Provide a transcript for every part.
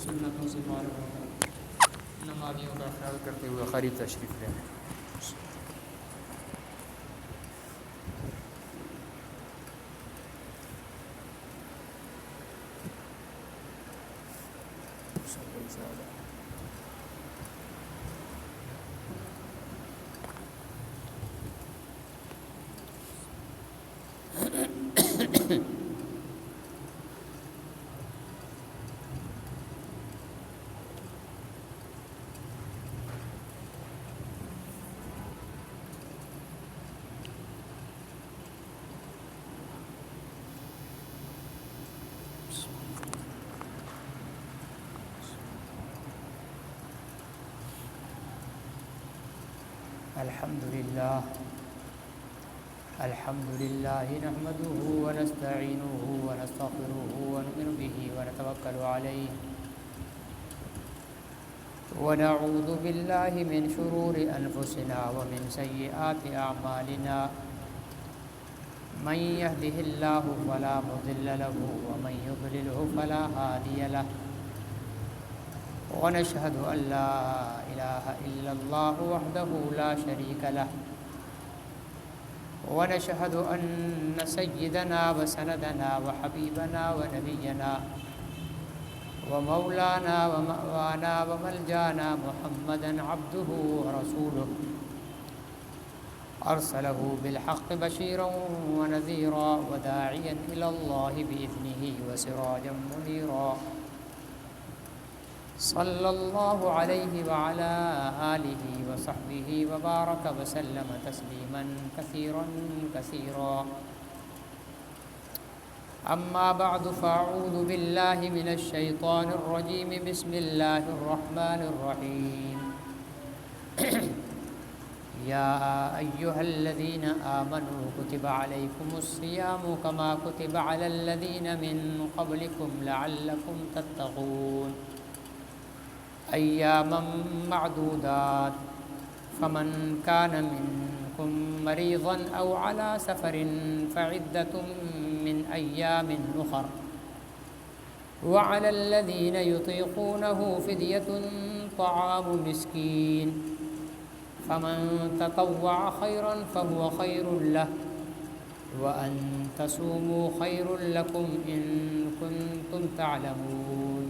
سنتوں سے فارغ ہو کر نمازیوں کا خیال کرتے ہوئے قریب تشریف لے آئیں۔ الحمد لله نحمده ونستعينه ونستغفره ونؤمن به ونتوكل عليه ونعوذ بالله من شرور أنفسنا ومن سيئات أعمالنا من يهده الله فلا مضل له ومن يضلله فلا هادي له ونشهد أن لا إله إلا الله وحده لا شريك له ونشهد أن سيدنا وسندنا وحبيبنا ونبينا ومولانا ومأوانا وملجانا محمدا عبده ورسوله أرسله بالحق بشيرا ونذيرا وداعيا إلى الله بإذنه وسراجا منيرا صلى الله عليه وعلى آله وصحبه وبارك وسلم تسليما كثيرا كثيرا أما بعد فأعوذ بالله من الشيطان الرجيم بسم الله الرحمن الرحيم يا أيها الذين آمنوا كتب عليكم الصيام كما كتب على الذين من قبلكم لعلكم تتقون أياما معدودات فمن كان منكم مريضا أو على سفر فعدة من أيام أخر وعلى الذين يطيقونه فدية طعام مسكين فمن تطوع خيرا فهو خير له وأن تصوموا خير لكم إن كنتم تعلمون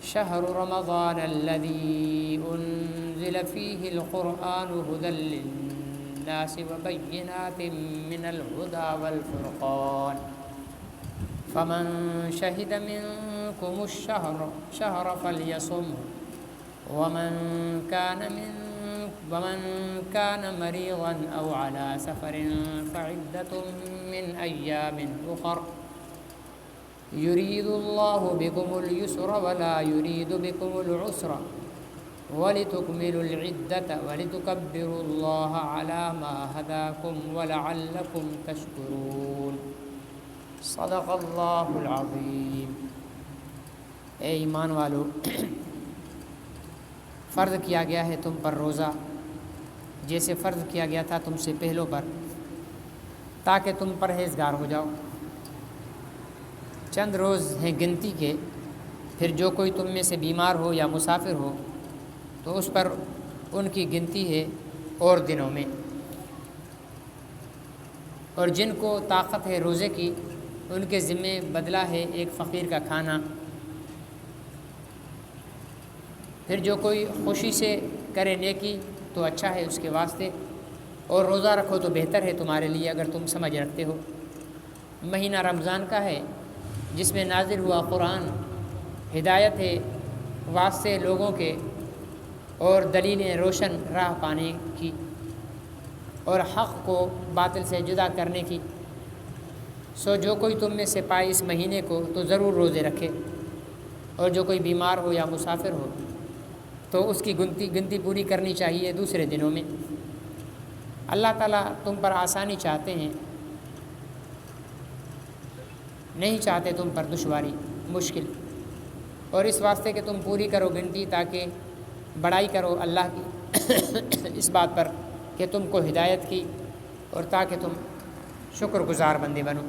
شهر رمضان الذي أنزل فيه القرآن هدى للناس وبينات من الهدى والفرقان فمن شهد منكم الشهر فليصم ومن كان مريضا أو على سفر فعدة من أيام أخر يريد الله بكم اليسر ولا يريد بكم العسر ولتكملوا العدة ولتكبروا الله على ما هداكم ولعلكم تشكرون صدق اللہ العظیم۔ اے ایمان والو، فرض کیا گیا ہے تم پر روزہ جیسے فرض کیا گیا تھا تم سے پہلوں پر، تاکہ تم پرہیزگار ہو جاؤ۔ چند روز ہیں گنتی کے، پھر جو کوئی تم میں سے بیمار ہو یا مسافر ہو تو اس پر ان کی گنتی ہے اور دنوں میں، اور جن کو طاقت ہے روزے کی ان کے ذمے بدلہ ہے ایک فقیر کا کھانا۔ پھر جو کوئی خوشی سے کرے نیکی تو اچھا ہے اس کے واسطے، اور روزہ رکھو تو بہتر ہے تمہارے لیے اگر تم سمجھ رکھتے ہو۔ مہینہ رمضان کا ہے جس میں نازل ہوا قرآن، ہدایت ہے واسطے لوگوں کے اور دلیلیں روشن راہ پانے کی اور حق کو باطل سے جدا کرنے کی۔ سو جو کوئی تم میں سے پائے اس مہینے کو تو ضرور روزے رکھے، اور جو کوئی بیمار ہو یا مسافر ہو تو اس کی گنتی پوری کرنی چاہیے دوسرے دنوں میں۔ اللہ تعالیٰ تم پر آسانی چاہتے ہیں، نہیں چاہتے تم پر دشواری مشکل، اور اس واسطے کہ تم پوری کرو گنتی تاکہ بڑائی کرو اللہ کی اس بات پر کہ تم کو ہدایت کی، اور تاکہ تم شکر گزار بندے بنو۔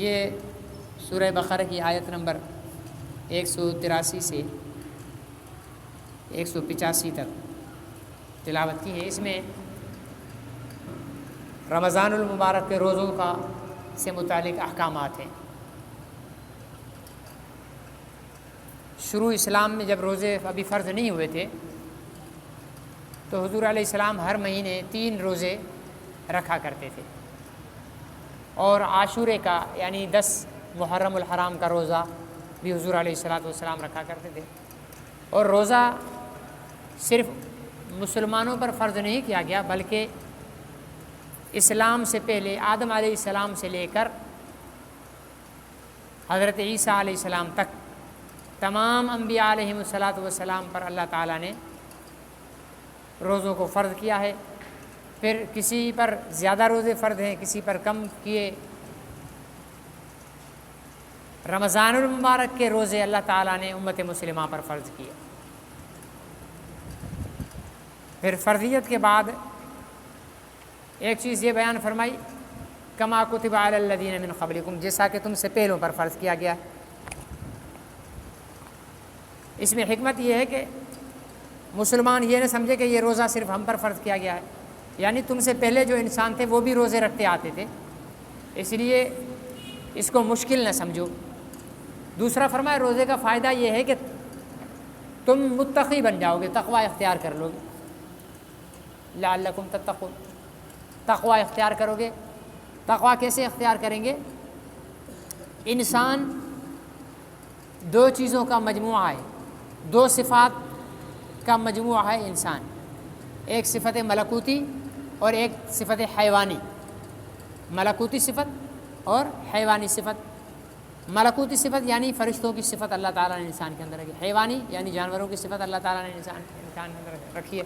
یہ سورہ بقرہ کی آیت نمبر 183 سے 185 تک تلاوت کی ہے۔ اس میں رمضان المبارک کے روزوں کا سے متعلق احکامات ہیں۔ شروع اسلام میں جب روزے ابھی فرض نہیں ہوئے تھے تو حضور علیہ السلام ہر مہینے 3 روزے رکھا کرتے تھے، اور عاشورے کا یعنی 10 محرم الحرام کا روزہ بھی حضور علیہ السلام رکھا کرتے تھے۔ اور روزہ صرف مسلمانوں پر فرض نہیں کیا گیا، بلکہ اسلام سے پہلے آدم علیہ السلام سے لے کر حضرت عیسیٰ علیہ السلام تک تمام انبیاء علیہم السلام پر اللہ تعالیٰ نے روزوں کو فرض کیا ہے۔ پھر کسی پر زیادہ روزے فرض ہیں، کسی پر کم کیے۔ رمضان المبارک کے روزے اللہ تعالیٰ نے امت مسلمہ پر فرض کیے۔ پھر فرضیت کے بعد ایک چیز یہ بیان فرمائی، کما کتب علی الذین من قبلکم، جیسا کہ تم سے پہلوں پر فرض کیا گیا۔ اس میں حکمت یہ ہے کہ مسلمان یہ نہ سمجھے کہ یہ روزہ صرف ہم پر فرض کیا گیا ہے، یعنی تم سے پہلے جو انسان تھے وہ بھی روزے رکھتے آتے تھے، اس لیے اس کو مشکل نہ سمجھو۔ دوسرا فرمایا روزے کا فائدہ یہ ہے کہ تم متقی بن جاؤ گے، تقوی اختیار کر لو گے، لعلکم تتقون، تقوی اختیار کرو گے۔ تقوی کیسے اختیار کریں گے؟ انسان 2 چیزوں کا مجموعہ ہے، 2 صفات کا مجموعہ ہے انسان، ایک صفت ملکوتی اور ایک صفت حیوانی۔ ملکوتی صفت اور حیوانی صفت۔ ملکوتی صفت یعنی فرشتوں کی صفت اللہ تعالیٰ نے انسان کے اندر رکھی، حیوانی یعنی جانوروں کی صفت اللہ تعالیٰ نے انسان کے اندر رکھی ہے۔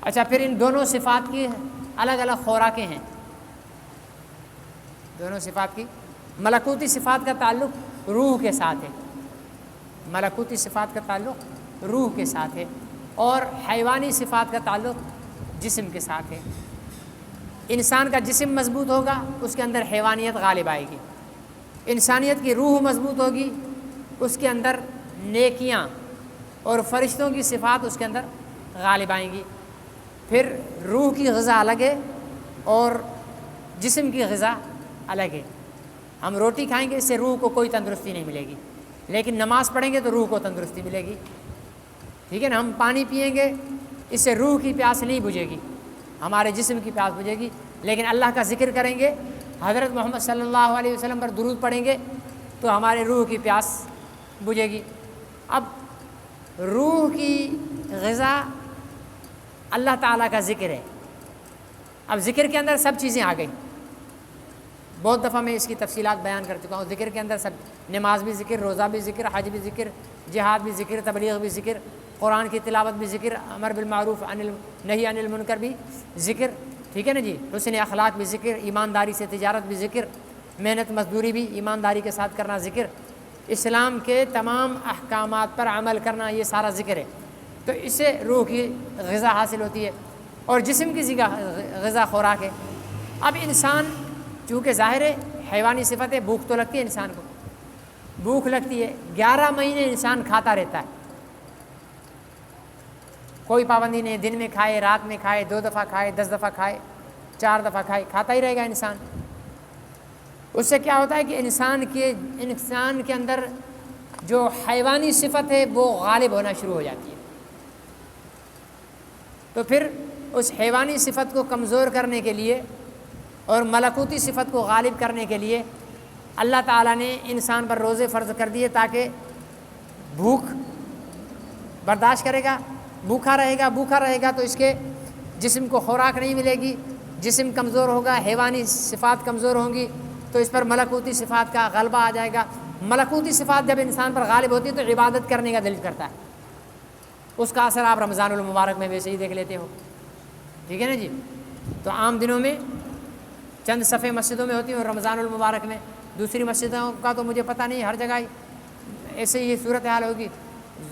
اچھا، پھر ان دونوں صفات کی الگ الگ خوراکیں ہیں۔ دونوں صفات کی ملکوتی صفات کا تعلق روح کے ساتھ ہے، ملکوتی صفات کا تعلق روح کے ساتھ ہے، اور حیوانی صفات کا تعلق جسم کے ساتھ ہے۔ انسان کا جسم مضبوط ہوگا، اس کے اندر حیوانیت غالب آئے گی۔ انسانیت کی روح مضبوط ہوگی، اس کے اندر نیکیاں اور فرشتوں کی صفات اس کے اندر غالب آئیں گی۔ پھر روح کی غذا الگ ہے اور جسم کی غذا الگ ہے۔ ہم روٹی کھائیں گے، اس سے روح کو کوئی تندرستی نہیں ملے گی، لیکن نماز پڑھیں گے تو روح کو تندرستی ملے گی، ٹھیک ہے نا۔ ہم پانی پئیں گے، اس سے روح کی پیاس نہیں بجھے گی، ہمارے جسم کی پیاس بجھے گی۔ لیکن اللہ کا ذکر کریں گے، حضرت محمد صلی اللہ علیہ وسلم پر درود پڑھیں گے تو ہمارے روح کی پیاس بجھے گی۔ اب روح کی غذا اللہ تعالیٰ کا ذکر ہے۔ اب ذکر کے اندر سب چیزیں آ گئیں، بہت دفعہ میں اس کی تفصیلات بیان کر چکا ہوں۔ ذکر کے اندر سب، نماز بھی ذکر، روزہ بھی ذکر، حج بھی ذکر، جہاد بھی ذکر، تبلیغ بھی ذکر، قرآن کی تلاوت بھی ذکر، امر بالمعروف نہی عن المنکر بھی ذکر، ٹھیک ہے نا جی، حسن اخلاق بھی ذکر، ایمانداری سے تجارت بھی ذکر، محنت مزدوری بھی ایمانداری کے ساتھ کرنا ذکر، اسلام کے تمام احکامات پر عمل کرنا، یہ سارا ذکر ہے۔ تو اس سے روح کی غذا حاصل ہوتی ہے اور جسم کی غذا خوراک ہے۔ اب انسان چونکہ ظاہر ہے حیوانی صفت ہے، بھوک تو لگتی ہے انسان کو، بھوک لگتی ہے، 11 مہینے انسان کھاتا رہتا ہے، کوئی پابندی نہیں، دن میں کھائے، رات میں کھائے، 2 دفعہ کھائے، 10 دفعہ کھائے، 4 دفعہ کھائے، کھاتا ہی رہے گا انسان۔ اس سے کیا ہوتا ہے کہ انسان کے اندر جو حیوانی صفت ہے وہ غالب ہونا شروع ہو جاتی ہے۔ تو پھر اس حیوانی صفت کو کمزور کرنے کے لیے اور ملکوتی صفت کو غالب کرنے کے لیے اللہ تعالیٰ نے انسان پر روزے فرض کر دیے، تاکہ بھوک برداشت کرے گا، بھوکا رہے گا تو اس کے جسم کو خوراک نہیں ملے گی، جسم کمزور ہوگا، حیوانی صفات کمزور ہوں گی، تو اس پر ملکوتی صفات کا غلبہ آ جائے گا۔ ملکوتی صفات جب انسان پر غالب ہوتی ہے تو عبادت کرنے کا دل کرتا ہے۔ اس کا اثر آپ رمضان المبارک میں ویسے ہی دیکھ لیتے ہو، ٹھیک ہے نا جی۔ تو عام دنوں میں چند صفیں مسجدوں میں ہوتی ہیں، اور رمضان المبارک میں دوسری مسجدوں کا تو مجھے پتہ نہیں، ہر جگہ ایسے ہی صورتحال ہوگی۔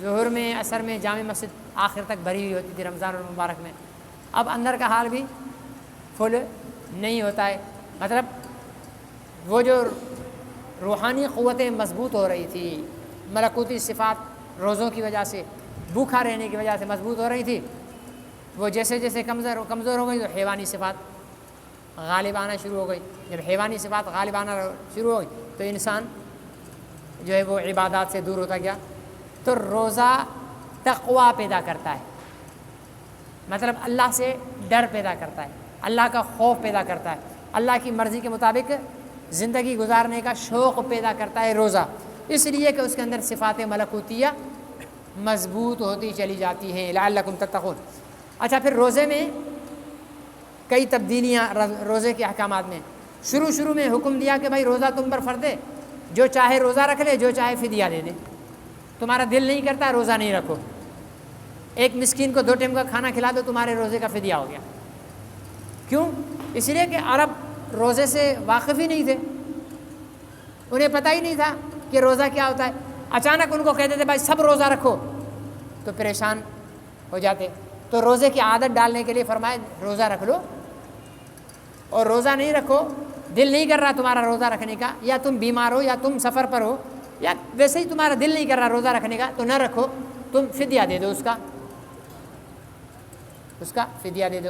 ظہر میں، عصر میں جامع مسجد آخر تک بھری ہوئی ہوتی تھی رمضان المبارک میں، اب اندر کا حال بھی فل نہیں ہوتا ہے۔ مطلب وہ جو روحانی قوتیں مضبوط ہو رہی تھی، ملکوتی صفات روزوں کی وجہ سے، بھوکھا رہنے کی وجہ سے مضبوط ہو رہی تھی، وہ جیسے جیسے کمزور ہو گئی تو حیوانی صفات غالب آنا شروع ہو گئی۔ جب حیوانی صفات غالب آنا شروع ہو گئی تو انسان جو ہے وہ عبادات سے دور ہوتا گیا۔ تو روزہ تقویٰ پیدا کرتا ہے، مطلب اللہ سے ڈر پیدا کرتا ہے، اللہ کا خوف پیدا کرتا ہے، اللہ کی مرضی کے مطابق زندگی گزارنے کا شوق پیدا کرتا ہے روزہ، اس لیے کہ اس کے اندر صفات ملکوتیہ مضبوط ہوتی چلی جاتی ہیں۔ لعلکم تتقون۔ اچھا، پھر روزے میں کئی تبدیلیاں روزے کے احکامات میں۔ شروع میں حکم دیا کہ بھائی روزہ تم پر فرض ہے، جو چاہے روزہ رکھ لے، جو چاہے فدیہ دے دے، تمہارا دل نہیں کرتا روزہ نہیں رکھو، ایک مسکین کو 2 ٹائم کا کھانا کھلا دو، تمہارے روزے کا فدیہ ہو گیا۔ کیوں؟ اس لیے کہ عرب روزے سے واقف ہی نہیں تھے، انہیں پتہ ہی نہیں تھا کہ روزہ کیا ہوتا ہے۔ اچانک ان کو کہتے تھے بھائی سب روزہ رکھو تو پریشان ہو جاتے، تو روزے کی عادت ڈالنے کے لیے فرمایا روزہ رکھ لو، اور روزہ نہیں رکھو، دل نہیں کر رہا تمہارا روزہ رکھنے کا، یا تم بیمار ہو یا تم سفر پر ہو یا ویسے ہی تمہارا دل نہیں کر رہا روزہ رکھنے کا، تو نہ رکھو، تم فدیہ دے دو، اس کا فدیہ دے دو۔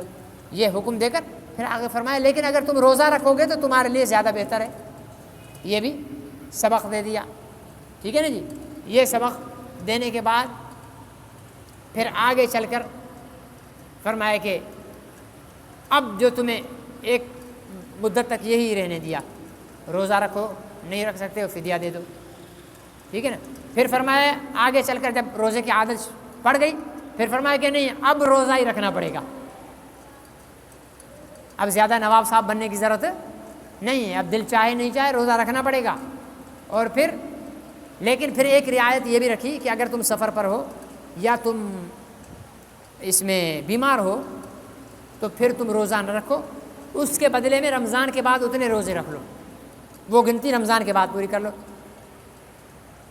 یہ حکم دے کر پھر آگے فرمایا لیکن اگر تم روزہ رکھو گے تو تمہارے لیے زیادہ بہتر ہے، یہ بھی سبق دے دیا، ٹھیک ہے نا جی۔ یہ سبق دینے کے بعد پھر آگے چل کر فرمایا کہ اب جو تمہیں ایک مدت تک یہی رہنے دیا، روزہ رکھو، نہیں رکھ سکتے ہو فدیہ دے دو، ٹھیک ہے نا۔ پھر فرمایا آگے چل کر جب روزے کی عادت پڑ گئی پھر فرمایا کہ نہیں اب روزہ ہی رکھنا پڑے گا، اب زیادہ نواب صاحب بننے کی ضرورت نہیں ہے، اب دل چاہے نہیں چاہے روزہ رکھنا پڑے گا۔ اور لیکن پھر ایک رعایت یہ بھی رکھی کہ اگر تم سفر پر ہو یا تم اس میں بیمار ہو تو پھر تم روزہ نہ رکھو، اس کے بدلے میں رمضان کے بعد اتنے روزے رکھ لو، وہ گنتی رمضان کے بعد پوری کر لو،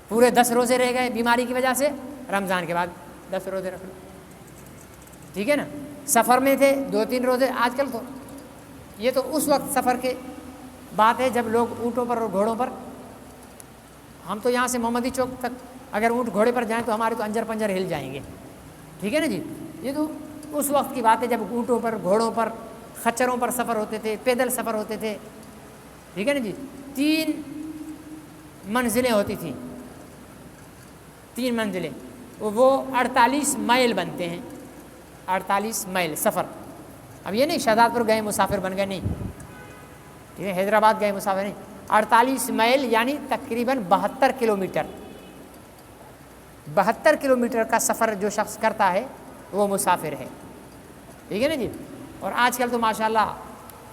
پورے 10 روزے رہ گئے بیماری کی وجہ سے، رمضان کے بعد 10 روزے رکھ لو، ٹھیک ہے نا۔ سفر میں تھے 2-3 روزے، آج کل تو یہ تو اس وقت سفر کے بات ہے جب لوگ اونٹوں پر اور گھوڑوں پر، ہم تو یہاں سے محمدی چوک تک اگر اونٹ گھوڑے پر جائیں تو ہمارے تو انجر پنجر ہل جائیں گے، ٹھیک ہے نا جی۔ یہ تو اس وقت کی بات ہے جب اونٹوں پر، گھوڑوں پر، خچروں پر سفر ہوتے تھے، پیدل سفر ہوتے تھے، ٹھیک ہے نا جی۔ 3 منزلیں ہوتی تھیں، 3 منزلیں، وہ 48 میل بنتے ہیں، 48 میل سفر۔ اب یہ نہیں شہزاد پور گئے مسافر بن گئے، نہیں، ٹھیک ہے، حیدرآباد گئے مسافر نہیں، 48 میل یعنی تقریباً 72 کلومیٹر، 72 کلومیٹر کا سفر جو شخص کرتا ہے وہ مسافر ہے، ٹھیک ہے نا جی۔ اور آج کل تو ماشاءاللہ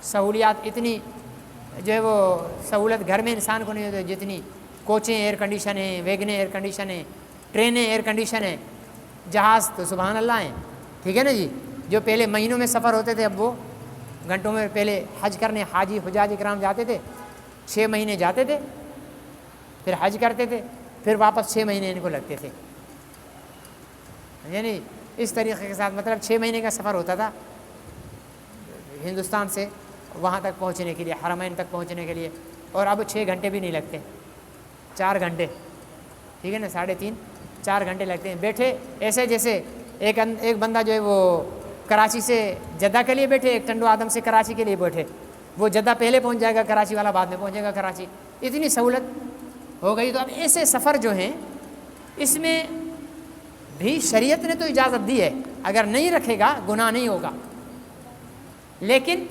سہولیات اتنی جو ہے وہ سہولت گھر میں انسان کو نہیں ہوتی جتنی کوچیں ایئر کنڈیشن ہیں، ویگنیں ایئر کنڈیشن ہیں، ٹرینیں ایئر کنڈیشن ہیں، جہاز تو سبحان اللہ ہیں، ٹھیک ہے نا جی۔ جو پہلے مہینوں میں سفر ہوتے تھے اب وہ گھنٹوں میں، پہلے حج کرنے حاجی حجاج اکرام جاتے تھے، 6 مہینے جاتے تھے، پھر حج کرتے تھے، پھر واپس 6 مہینے ان کو لگتے تھے، یعنی اس طریقے کے ساتھ مطلب 6 مہینے کا سفر ہوتا تھا ہندوستان سے وہاں تک پہنچنے کے لیے، حرمین تک پہنچنے کے لیے، اور اب 6 گھنٹے بھی نہیں لگتے، 4 گھنٹے، ٹھیک ہے نا، 3.5 4 گھنٹے لگتے ہیں بیٹھے، ایسے جیسے ایک بندہ جو ہے وہ کراچی سے جدہ کے لیے بیٹھے، ایک ٹنڈو آدم سے کراچی کے لیے بیٹھے، وہ جدہ پہلے پہنچ جائے گا، کراچی والا بعد میں پہنچے گا کراچی، اتنی سہولت ہو گئی۔ تو اب ایسے سفر جو ہیں اس میں بھی شریعت نے تو اجازت دی ہے، اگر نہیں رکھے گا گناہ نہیں ہوگا، لیکن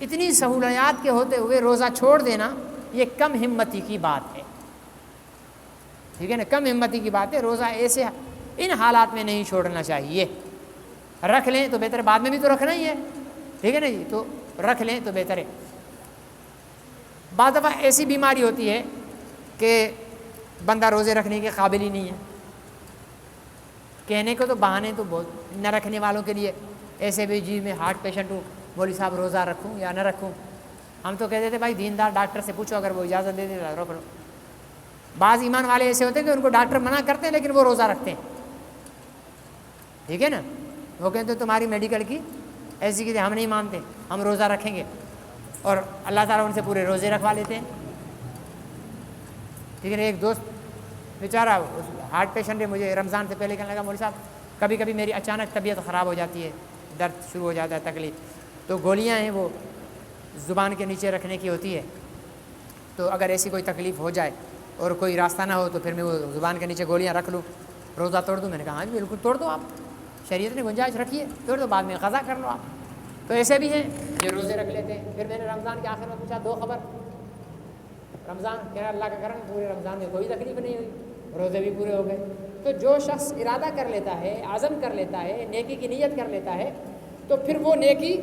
اتنی سہولیات کے ہوتے ہوئے روزہ چھوڑ دینا یہ کم ہمتی کی بات ہے، ٹھیک ہے نا، کم ہمتی کی بات ہے۔ روزہ ایسے ان حالات میں نہیں چھوڑنا چاہیے، رکھ لیں تو بہتر ہے، بعد میں بھی تو رکھنا ہی ہے، ٹھیک ہے نا جی، تو رکھ لیں تو بہتر ہے۔ بعض دفعہ ایسی بیماری ہوتی ہے کہ بندہ روزے رکھنے کے قابل ہی نہیں ہے، کہنے کو تو بہانے تو بہت، نہ رکھنے والوں کے لیے ایسے بھی جی میں ہارٹ پیشنٹ ہوں، مولوی صاحب روزہ رکھوں یا نہ رکھوں، ہم تو کہتے تھے بھائی دیندار ڈاکٹر سے پوچھو، اگر وہ اجازت دے دے رکھ لو۔ بعض ایمان والے ایسے ہوتے ہیں کہ ان کو ڈاکٹر منع کرتے ہیں لیکن وہ روزہ رکھتے ہیں، ٹھیک ہے نا، وہ کہتے ہیں تمہاری میڈیکل کی ایسی کہ ہم نہیں مانتے، ہم روزہ رکھیں گے، اور اللہ تعالیٰ ان سے پورے روزے رکھوا لیتے ہیں، ٹھیک ہے نا۔ ایک دوست بیچارہ ہارٹ پیشنٹ ہے، مجھے رمضان سے پہلے کہنے لگا مولوی صاحب کبھی کبھی میری اچانک طبیعت خراب ہو جاتی ہے، درد شروع ہو جاتا ہے، تکلیف، تو گولیاں ہیں وہ زبان کے نیچے رکھنے کی ہوتی ہے، تو اگر ایسی کوئی تکلیف ہو جائے اور کوئی راستہ نہ ہو تو پھر میں وہ زبان کے نیچے گولیاں رکھ لوں، روزہ توڑ دوں؟ میں نے کہا ہاں جی بالکل توڑ دو، آپ شریعت نے گنجائش رکھی ہے، توڑ دو، بعد میں قضا کر لو آپ۔ تو ایسے بھی ہیں جو روزے رکھ لیتے ہیں۔ پھر میں نے رمضان کے آخر میں پوچھا 2 خبر، رمضان کہہ رہا اللہ کا کرم پورے رمضان میں کوئی تکلیف نہیں ہوئی، روزے بھی پورے ہو گئے۔ تو جو شخص ارادہ کر لیتا ہے، عزم کر لیتا ہے، نیکی کی نیت کر لیتا ہے، تو پھر وہ نیکی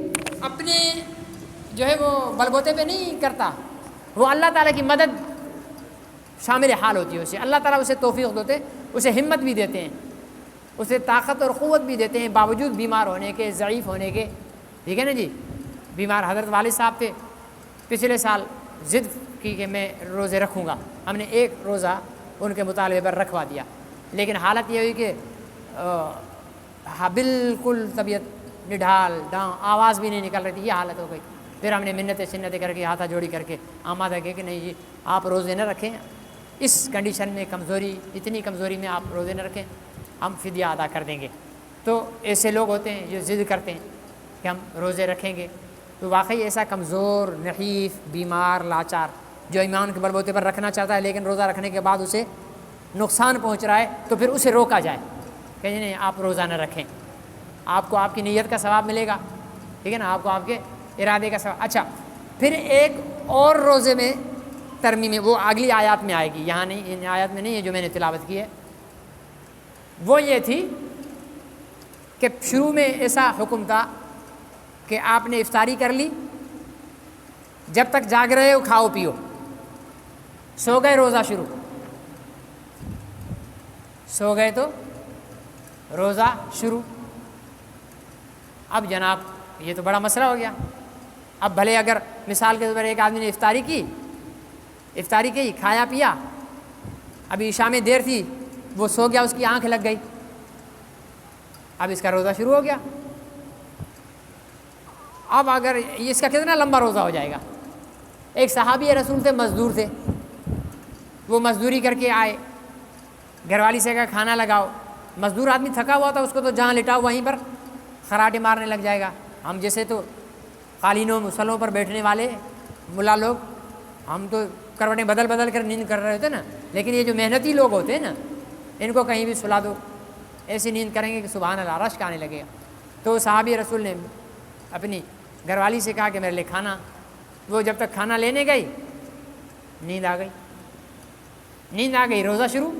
اپنے جو ہے وہ بلبوتے پہ نہیں کرتا، وہ اللہ تعالیٰ کی مدد شامل حال ہوتی ہے اسے، اللہ تعالیٰ اسے توفیق دیتے، اسے ہمت بھی دیتے ہیں، اسے طاقت اور قوت بھی دیتے ہیں، باوجود بیمار ہونے کے، ضعیف ہونے کے، ٹھیک ہے نا جی۔ بیمار حضرت والد صاحب تھے، پچھلے سال ضد کی کہ میں روزے رکھوں گا، ہم نے 1 روزہ ان کے مطالبے پر رکھوا دیا، لیکن حالت یہ ہوئی کہ بالکل طبیعت نڈھال ڈاؤں، آواز بھی نہیں نکل رہی تھی، یہ حالت ہو گئی۔ پھر ہم نے منتیں سنتیں کر کے، ہاتھا جوڑی کر کے آمادہ کیا کہ نہیں جی آپ روزے نہ رکھیں، اس کنڈیشن میں کمزوری، اتنی کمزوری میں آپ روزے نہ رکھیں، ہم فدیہ ادا کر دیں گے۔ تو ایسے لوگ ہوتے ہیں جو ضد کرتے ہیں کہ ہم روزے رکھیں گے، تو واقعی ایسا کمزور، نحیف، بیمار، لاچار جو ایمان کے بلبوتے پر رکھنا چاہتا ہے لیکن روزہ رکھنے کے بعد اسے نقصان پہنچ رہا ہے، تو پھر اسے روکا جائے کہ نہیں آپ روزہ نہ رکھیں، آپ کو آپ کی نیت کا ثواب ملے گا، ٹھیک ہے نا، آپ کو آپ کے ارادے کا ثواب۔ اچھا پھر ایک اور روزے میں ترمیم ہے، وہ اگلی آیات میں آئے گی، یہاں نہیں، ان آیات میں نہیں ہے جو میں نے تلاوت کی ہے، وہ یہ تھی کہ شروع میں ایسا حکم تھا کہ آپ نے افطاری کر لی، جب تک جاگ رہے ہو کھاؤ پیو، سو گئے روزہ شروع، سو گئے تو روزہ شروع۔ اب جناب یہ تو بڑا مسئلہ ہو گیا، اب بھلے اگر مثال کے طور پر ایک آدمی نے افطاری کی، کھایا پیا، ابھی عشاء میں دیر تھی، وہ سو گیا، اس کی آنکھ لگ گئی، اب اس کا روزہ شروع ہو گیا۔ اب اگر اس کا کتنا لمبا روزہ ہو جائے گا؟ ایک صحابی رسول تھے، مزدور تھے، وہ مزدوری کر کے آئے، گھر والی سے کہا کھانا لگاؤ، مزدور آدمی تھکا ہوا تھا، اس کو تو جہاں لٹا وہیں پر خراٹے مارنے لگ جائے گا، ہم جیسے تو قالینوں مسلوں پر بیٹھنے والے ملا لوگ، ہم تو کروٹیں بدل بدل کر نیند کر رہے ہوتے نا، لیکن یہ جو محنتی لوگ ہوتے ہیں نا، ان کو کہیں بھی سلا دو، ایسی نیند کریں گے کہ سبحان اللہ رشک آنے لگے گا۔ تو صحابی رسول نے اپنی گھر والی سے کہا کہ میرے لیے کھانا، وہ جب تک کھانا لینے گئی نیند آ گئی، روزہ شروع۔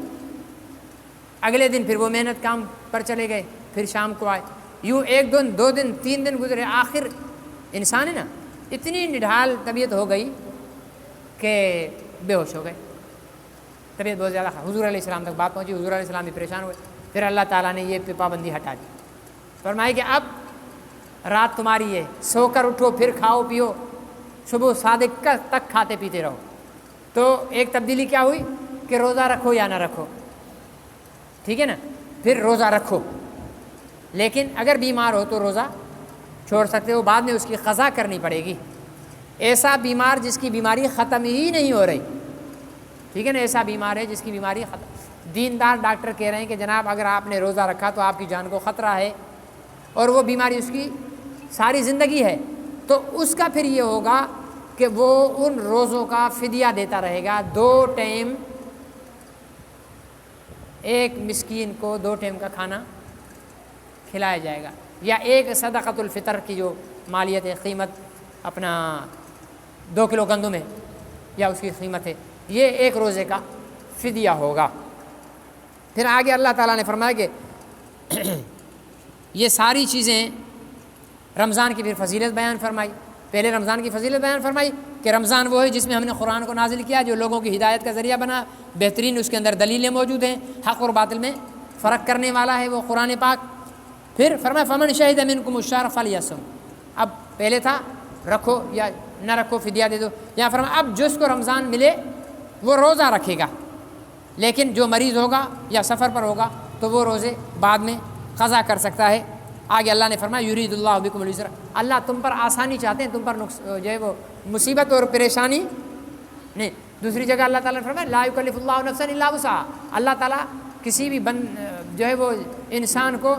اگلے دن پھر وہ محنت کام پر چلے گئے، پھر شام کو آئے، یوں 1 دن 2 دن 3 دن گزرے، آخر انسان ہے نا اتنی نڈھال طبیعت ہو گئی کہ بے ہوش ہو گئے، طبیعت بہت زیادہ، حضور علیہ السلام تک بات پہنچی، حضور علیہ السلام بھی پریشان ہوئے، پھر اللہ تعالیٰ نے یہ پابندی ہٹا دی، فرمایا کہ اب رات تمہاری ہے، سو کر اٹھو، پھر کھاؤ پیو، صبح صادق تک کھاتے پیتے رہو۔ تو ایک تبدیلی کیا ہوئی کہ روزہ رکھو یا نہ رکھو، ٹھیک ہے نا، پھر روزہ رکھو، لیکن اگر بیمار ہو تو روزہ چھوڑ سکتے ہو، بعد میں اس کی قضا کرنی پڑے گی۔ ایسا بیمار جس کی بیماری ختم ہی نہیں ہو رہی، ٹھیک ہے نا، ایسا بیمار ہے جس کی بیماری ختم، دیندار ڈاکٹر کہہ رہے ہیں کہ جناب اگر آپ نے روزہ رکھا تو آپ کی جان کو خطرہ ہے، اور وہ بیماری اس کی ساری زندگی ہے، تو اس کا پھر یہ ہوگا کہ وہ ان روزوں کا فدیہ دیتا رہے گا، 2 ٹائم ایک مسکین کو 2 ٹائم کا کھانا کھلایا جائے گا، یا ایک صدقۃ الفطر کی جو مالیت ہے، قیمت اپنا 2 کلو گندم ہے یا اس کی قیمت ہے، یہ ایک روزے کا فدیہ ہوگا۔ پھر آگے اللہ تعالیٰ نے فرمایا کہ یہ ساری چیزیں رمضان کی پھر فضیلت بیان فرمائی، پہلے رمضان کی فضیلت بیان فرمائی کہ رمضان وہ ہے جس میں ہم نے قرآن کو نازل کیا، جو لوگوں کی ہدایت کا ذریعہ بنا، بہترین اس کے اندر دلیلیں موجود ہیں، حق اور باطل میں فرق کرنے والا ہے وہ قرآن پاک۔ پھر فرمایا فمن شہد منکم الشہر فلیصم، اب پہلے تھا رکھو یا نہ رکھو فدیہ دے دو، یہاں فرمایا اب جس کو رمضان ملے وہ روزہ رکھے گا، لیکن جو مریض ہوگا یا سفر پر ہوگا تو وہ روزے بعد میں قضا کر سکتا ہے۔ آگے اللہ نے فرمایا یرید اللہ بکم الیسر، اللہ تم پر آسانی چاہتے ہیں، تم پر جو ہے وہ مصیبت اور پریشانی نہیں، دوسری جگہ اللہ تعالیٰ نے فرمایا لا یکلف اللہ نفسا الا وسعها، اللہ تعالیٰ کسی بھی جو ہے وہ انسان کو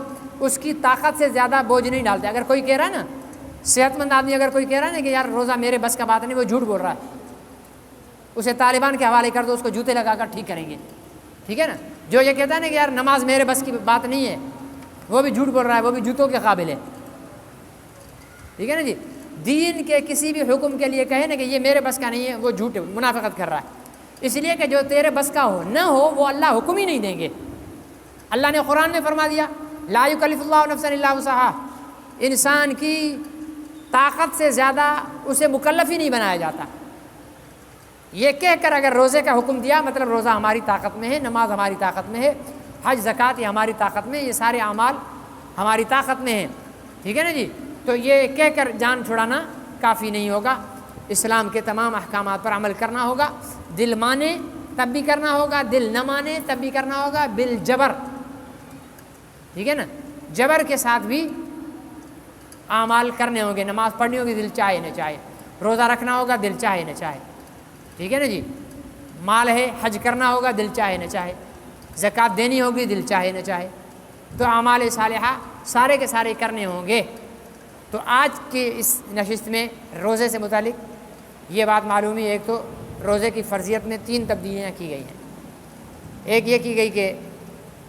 اس کی طاقت سے زیادہ بوجھ نہیں ڈالتے۔ اگر کوئی کہہ رہا ہے نا، صحت مند آدمی اگر کوئی کہہ رہا ہے نا کہ یار روزہ میرے بس کا بات نہیں، وہ جھوٹ بول رہا ہے، اسے طالبان کے حوالے کر دو، اس کو جوتے لگا کر ٹھیک کریں گے، ٹھیک ہے نا۔ جو یہ کہتا ہے نا کہ یار نماز میرے بس کی بات نہیں ہے، وہ بھی جھوٹ بول رہا ہے، وہ بھی جوتوں کے قابل ہے، ٹھیک ہے نا جی۔ دین کے کسی بھی حکم کے لیے کہے نا کہ یہ میرے بس کا نہیں ہے، وہ جھوٹ منافقت کر رہا ہے، اس لیے کہ جو تیرے بس کا ہو نہ ہو وہ اللہ حکم ہی نہیں دیں گے۔ اللہ نے قرآن میں فرما دیا لا یکلف اللہ نفسا الا وسعها، انسان کی طاقت سے زیادہ اسے مکلف ہی نہیں بنایا جاتا۔ یہ کہہ کر اگر روزے کا حکم دیا مطلب روزہ ہماری طاقت میں ہے، نماز ہماری طاقت میں ہے، حج زکوٰۃ یہ ہماری طاقت میں ہے، یہ سارے اعمال ہماری طاقت میں ہیں، ٹھیک ہے نا جی۔ تو یہ کہہ کر جان چھڑانا کافی نہیں ہوگا، اسلام کے تمام احکامات پر عمل کرنا ہوگا، دل مانے تب بھی کرنا ہوگا، دل نہ مانے تب بھی کرنا ہوگا، بالجبر، ٹھیک ہے نا، جبر کے ساتھ بھی اعمال کرنے ہوں گے، نماز پڑھنی ہوگی دل چاہے نہ چاہے، روزہ رکھنا ہوگا دل چاہے نہ چاہے، ٹھیک ہے نا جی، مال ہے حج کرنا ہوگا دل چاہے نہ چاہے، زکوٰۃ دینی ہوگی دل چاہے نہ چاہے، تو اعمال صالحہ سارے کے سارے کرنے ہوں گے۔ تو آج کی اس نشست میں روزے سے متعلق یہ بات معلوم ہوئی، ایک تو روزے کی فرضیت میں 3 تبدیلیاں کی گئی ہیں۔ ایک یہ کی گئی کہ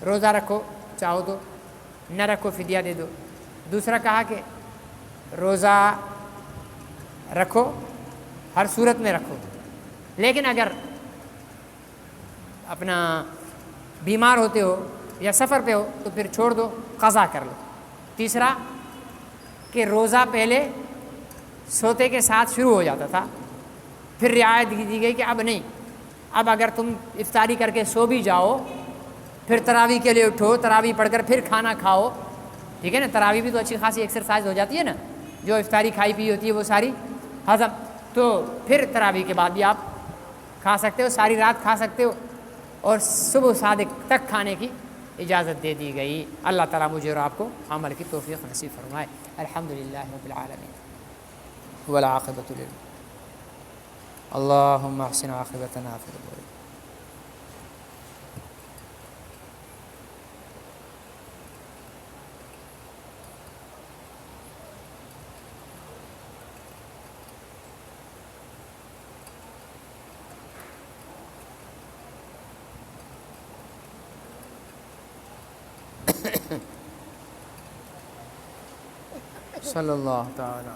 روزہ رکھو چاہو تو، نہ رکھو فدیہ دے دو۔ دوسرا کہا کہ روزہ رکھو ہر صورت میں رکھو، لیکن اگر اپنا بیمار ہوتے ہو یا سفر پہ ہو تو پھر چھوڑ دو، قضا کر لو۔ تیسرا کہ روزہ پہلے سوتے کے ساتھ شروع ہو جاتا تھا، پھر رعایت دی گئی کہ اب نہیں، اب اگر تم افطاری کر کے سو بھی جاؤ پھر تراویح کے لیے اٹھو، تراویح پڑھ کر پھر کھانا کھاؤ، ٹھیک ہے نا، تراویح بھی تو اچھی خاصی ایکسرسائز ہو جاتی ہے نا، جو افطاری کھائی پی ہوتی ہے وہ ساری ہضم، تو پھر تراویح کے بعد بھی آپ کھا سکتے ہو، ساری رات کھا سکتے ہو، اور صبح صادق تک کھانے کی اجازت دے دی گئی۔ اللہ تعالیٰ مجھے اور آپ کو عمل کی توفیق نصیب فرمائے۔ الحمدللہ رب العالمین والعاقبۃ للمتقین، اللہم احسن عاقبتنا فی الامور۔ صلی اللہ تعالیٰ